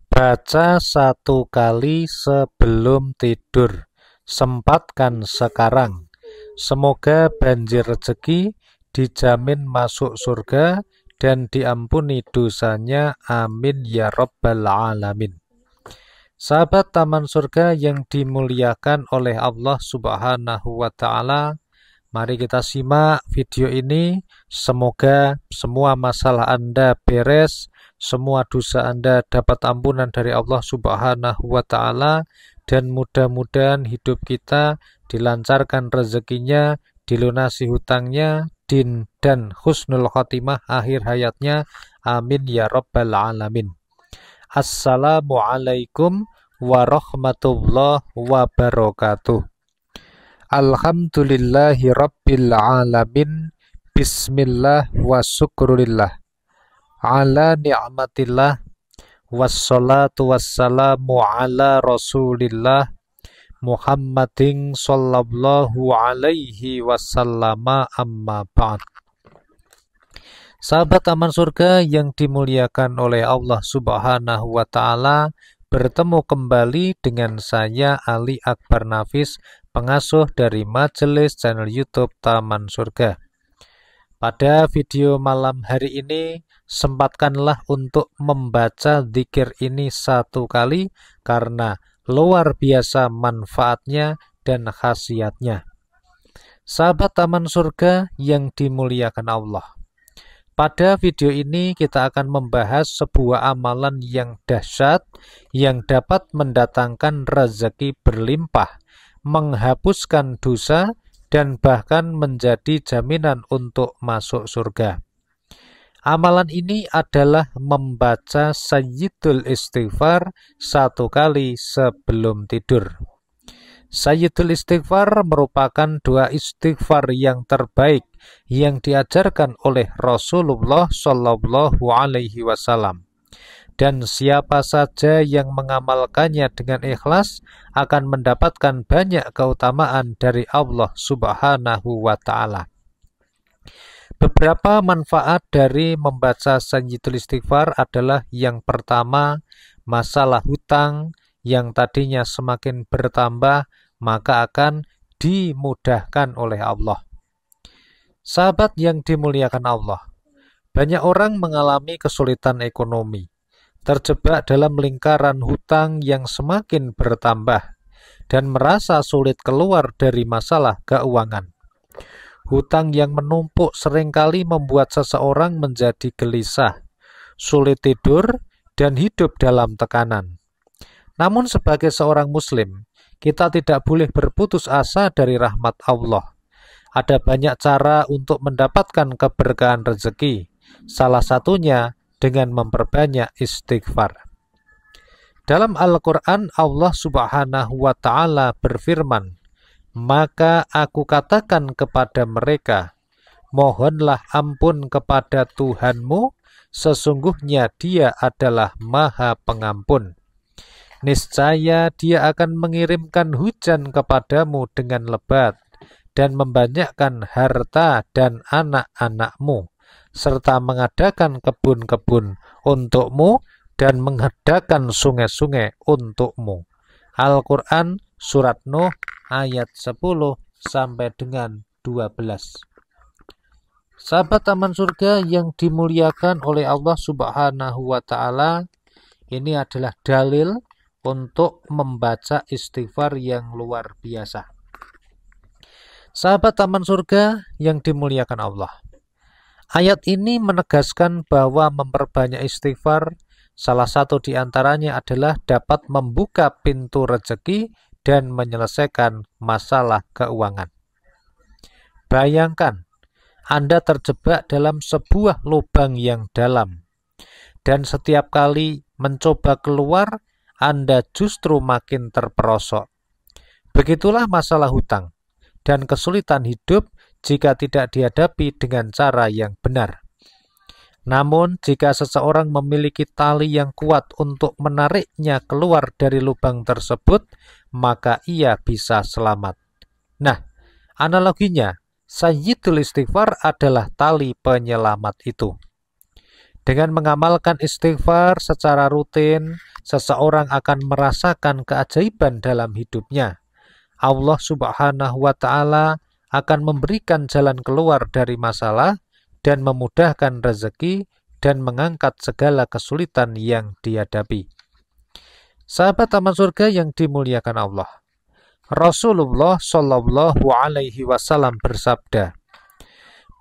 Baca 1 kali sebelum tidur. Sempatkan sekarang. Semoga banjir rezeki, dijamin masuk surga, dan diampuni dosanya. Amin ya rabbal alamin. Sahabat Taman Surga yang dimuliakan oleh Allah Subhanahu wa Ta'ala, mari kita simak video ini. Semoga semua masalah Anda beres, semua dosa Anda dapat ampunan dari Allah Subhanahu wa Ta'ala, dan mudah-mudahan hidup kita dilancarkan rezekinya, dilunasi hutangnya, dan husnul khotimah akhir hayatnya. Amin ya rabbal alamin. Assalamualaikum warahmatullahi wabarakatuh. Alhamdulillahi rabbil alamin. Bismillah wa syukurillah ala ni'matillah. Wassalatu wassalamu ala rasulillah Muhammadin sallallahu alaihi wasallama, amma ba'd. Sahabat Taman Surga yang dimuliakan oleh Allah Subhanahu wa Ta'ala, bertemu kembali dengan saya Ali Akbar Nafis, pengasuh dari majelis channel YouTube Taman Surga. Pada video malam hari ini, sempatkanlah untuk membaca zikir ini 1 kali karena luar biasa manfaatnya dan khasiatnya. Sahabat Taman Surga yang dimuliakan Allah, pada video ini kita akan membahas sebuah amalan yang dahsyat yang dapat mendatangkan rezeki berlimpah, menghapuskan dosa, dan bahkan menjadi jaminan untuk masuk surga. Amalan ini adalah membaca Sayyidul Istighfar 1 kali sebelum tidur. Sayyidul Istighfar merupakan doa istighfar yang terbaik yang diajarkan oleh Rasulullah Shallallahu Alaihi Wasallam. Dan siapa saja yang mengamalkannya dengan ikhlas akan mendapatkan banyak keutamaan dari Allah Subhanahu wa Ta'ala. Beberapa manfaat dari membaca Sayyidul Istighfar adalah yang pertama, masalah hutang yang tadinya semakin bertambah maka akan dimudahkan oleh Allah. Sahabat yang dimuliakan Allah, banyak orang mengalami kesulitan ekonomi, terjebak dalam lingkaran hutang yang semakin bertambah, dan merasa sulit keluar dari masalah keuangan. Hutang yang menumpuk seringkali membuat seseorang menjadi gelisah, sulit tidur, dan hidup dalam tekanan. Namun sebagai seorang muslim, kita tidak boleh berputus asa dari rahmat Allah. Ada banyak cara untuk mendapatkan keberkahan rezeki, salah satunya dengan memperbanyak istighfar. Dalam Al-Quran, Allah Subhanahu wa Ta'ala berfirman, "Maka aku katakan kepada mereka, mohonlah ampun kepada Tuhanmu, sesungguhnya Dia adalah Maha Pengampun. Niscaya Dia akan mengirimkan hujan kepadamu dengan lebat, dan membanyakkan harta dan anak-anakmu, serta mengadakan kebun-kebun untukmu, dan mengadakan sungai-sungai untukmu." Al-Quran Surat Nuh ayat 10 sampai dengan 12. Sahabat Taman Surga yang dimuliakan oleh Allah Subhanahu wa Ta'ala, ini adalah dalil untuk membaca istighfar yang luar biasa. Sahabat Taman Surga yang dimuliakan Allah, ayat ini menegaskan bahwa memperbanyak istighfar, salah satu di antaranya adalah dapat membuka pintu rezeki dan menyelesaikan masalah keuangan. Bayangkan, Anda terjebak dalam sebuah lubang yang dalam, dan setiap kali mencoba keluar, Anda justru makin terperosok. Begitulah masalah hutang dan kesulitan hidup jika tidak dihadapi dengan cara yang benar. Namun, jika seseorang memiliki tali yang kuat untuk menariknya keluar dari lubang tersebut, maka ia bisa selamat. Nah, analoginya, Sayyidul Istighfar adalah tali penyelamat itu. Dengan mengamalkan istighfar secara rutin, seseorang akan merasakan keajaiban dalam hidupnya. Allah Subhanahu wa Ta'ala akan memberikan jalan keluar dari masalah dan memudahkan rezeki dan mengangkat segala kesulitan yang dihadapi. Sahabat taman surga yang dimuliakan Allah, Rasulullah Shallallahu Alaihi Wasallam bersabda,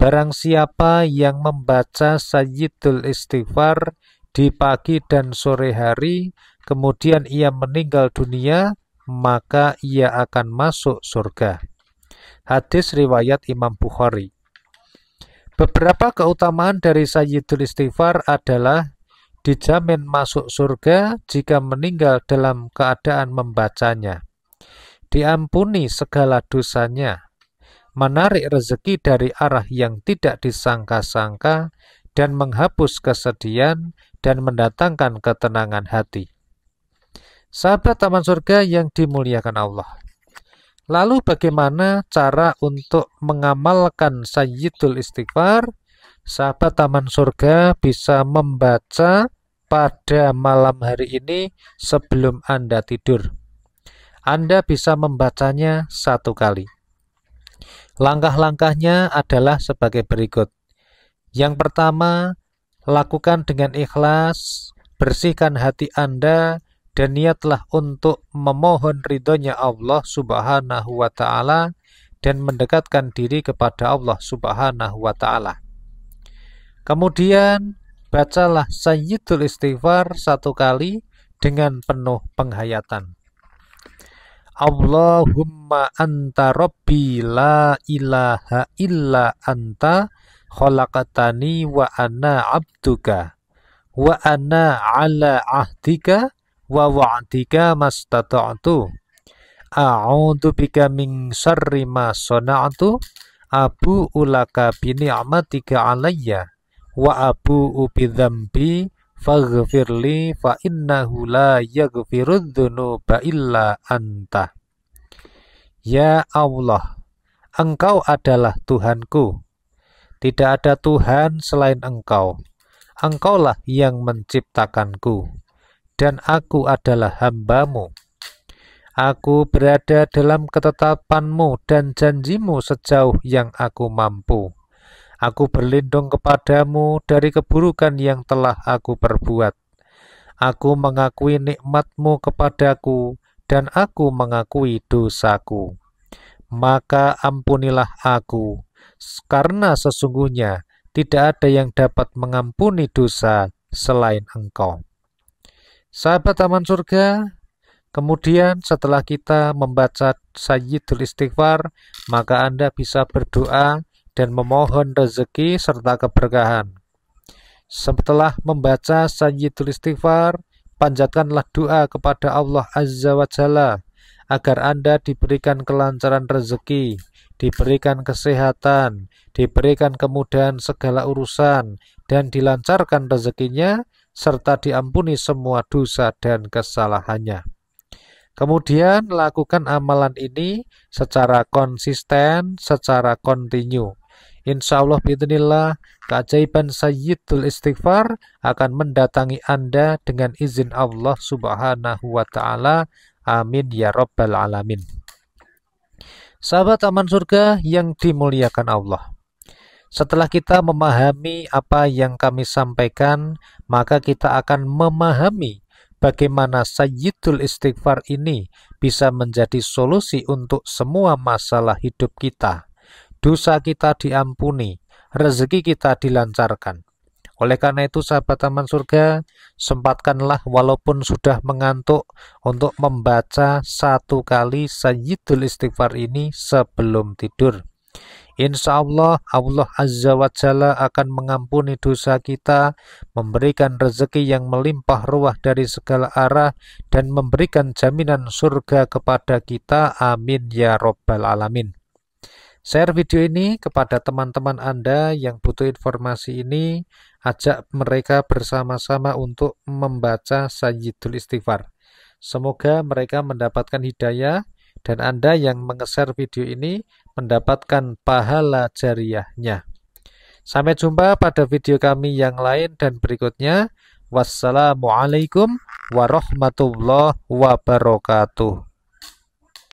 barang siapa yang membaca Sayyidul Istighfar di pagi dan sore hari, kemudian ia meninggal dunia, maka ia akan masuk surga. Hadis riwayat Imam Bukhari. Beberapa keutamaan dari Sayyidul Istighfar adalah dijamin masuk surga jika meninggal dalam keadaan membacanya, diampuni segala dosanya, menarik rezeki dari arah yang tidak disangka-sangka, dan menghapus kesedihan dan mendatangkan ketenangan hati. Sahabat taman surga yang dimuliakan Allah, lalu bagaimana cara untuk mengamalkan Sayyidul Istighfar? Sahabat taman surga bisa membaca pada malam hari ini sebelum Anda tidur. Anda bisa membacanya 1 kali. Langkah-langkahnya adalah sebagai berikut. Yang pertama, lakukan dengan ikhlas, bersihkan hati Anda, dan niatlah untuk memohon ridhonya Allah Subhanahu wa Ta'ala dan mendekatkan diri kepada Allah Subhanahu wa Ta'ala. Kemudian bacalah Sayyidul Istighfar 1 kali dengan penuh penghayatan. Allahumma anta rabbi la ilaha illa anta khalaqtani wa ana abduka wa ana ala ahdika wa wa'dika mastata'tu a'udzu bika min syarri ma sana'tu abu'u laka bi ni'matika 'alayya wa abu'u bi dzambi faghfirli fa innahu la yaghfirudz dzunuba illa anta. Ya Allah, Engkau adalah Tuhanku, tidak ada Tuhan selain Engkau. Engkaulah yang menciptakanku, dan aku adalah hamba-Mu. Aku berada dalam ketetapan-Mu dan janji-Mu sejauh yang aku mampu. Aku berlindung kepadamu dari keburukan yang telah aku perbuat. Aku mengakui nikmat-Mu kepadaku, dan aku mengakui dosaku. Maka ampunilah aku, karena sesungguhnya tidak ada yang dapat mengampuni dosa selain Engkau. Sahabat taman surga, kemudian setelah kita membaca Sayyidul Istighfar, maka Anda bisa berdoa dan memohon rezeki serta keberkahan. Setelah membaca Sayyidul Istighfar, panjatkanlah doa kepada Allah Azza wa Jalla agar Anda diberikan kelancaran rezeki, diberikan kesehatan, diberikan kemudahan segala urusan, dan dilancarkan rezekinya, serta diampuni semua dosa dan kesalahannya. Kemudian lakukan amalan ini secara konsisten, secara kontinu. Insya Allah biidznillah, keajaiban Sayyidul Istighfar akan mendatangi Anda dengan izin Allah Subhanahu wa Ta'ala. Amin ya Rabbal Alamin. Sahabat taman surga yang dimuliakan Allah, setelah kita memahami apa yang kami sampaikan, maka kita akan memahami bagaimana Sayyidul Istighfar ini bisa menjadi solusi untuk semua masalah hidup kita. Dosa kita diampuni, rezeki kita dilancarkan. Oleh karena itu, sahabat taman surga, sempatkanlah walaupun sudah mengantuk untuk membaca 1 kali Sayyidul Istighfar ini sebelum tidur. Insya Allah, Allah Azza wa Jalla akan mengampuni dosa kita, memberikan rezeki yang melimpah ruah dari segala arah, dan memberikan jaminan surga kepada kita. Amin ya Rabbal Alamin. Share video ini kepada teman-teman Anda yang butuh informasi ini, ajak mereka bersama-sama untuk membaca Sayyidul Istighfar. Semoga mereka mendapatkan hidayah, dan Anda yang menge-share video ini mendapatkan pahala jariyahnya. Sampai jumpa pada video kami yang lain dan berikutnya. Wassalamualaikum warahmatullahi wabarakatuh.